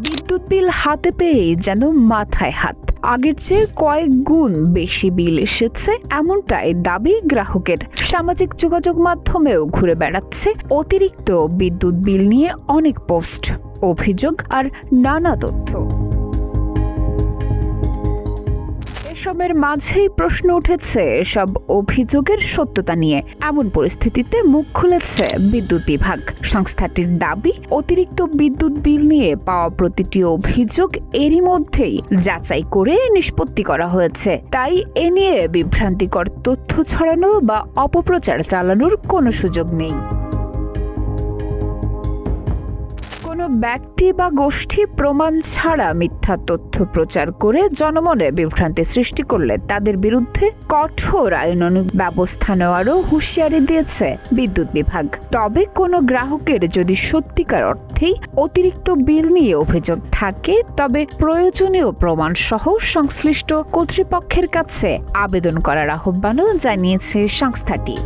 বিদ্যুৎ বিল হাতে পেয়ে যেন মাথায় হাত, আগের চেয়ে কয়েক গুণ বেশি বিল এসেছে এমনটাই দাবি গ্রাহকের। সামাজিক যোগাযোগ মাধ্যমেও ঘুরে বেড়াচ্ছে অতিরিক্ত বিদ্যুৎ বিল নিয়ে অনেক পোস্ট, অভিযোগ আর নানা তথ্য। এসবের মাঝেই প্রশ্ন উঠেছে সব অভিযোগের সত্যতা নিয়ে। এমন পরিস্থিতিতে মুখ খুলেছে বিদ্যুৎ বিভাগ। সংস্থাটির দাবি, অতিরিক্ত বিদ্যুৎ বিল নিয়ে পাওয়া প্রতিটি অভিযোগ এরই মধ্যেই যাচাই করে নিষ্পত্তি করা হয়েছে। তাই এ নিয়ে বিভ্রান্তিকর তথ্য ছড়ানো বা অপপ্রচার চালানোর কোনো সুযোগ নেই। কোনো ব্যক্তি বা গোষ্ঠী প্রমাণ ছাড়া মিথ্যা তথ্য প্রচার করে জনমনে বিভ্রান্তি সৃষ্টি করলে তাদের বিরুদ্ধে কঠোর আইনানুগ ব্যবস্থা নেওয়ারও হুঁশিয়ারি দিয়েছে বিদ্যুৎ বিভাগ। তবে কোনো গ্রাহকের যদি সত্যিকার অর্থেই অতিরিক্ত বিল নিয়ে অভিযোগ থাকে, তবে প্রয়োজনীয় প্রমাণ সহ সংশ্লিষ্ট কর্তৃপক্ষের কাছে আবেদন করার আহ্বানও জানিয়েছে সংস্থাটি।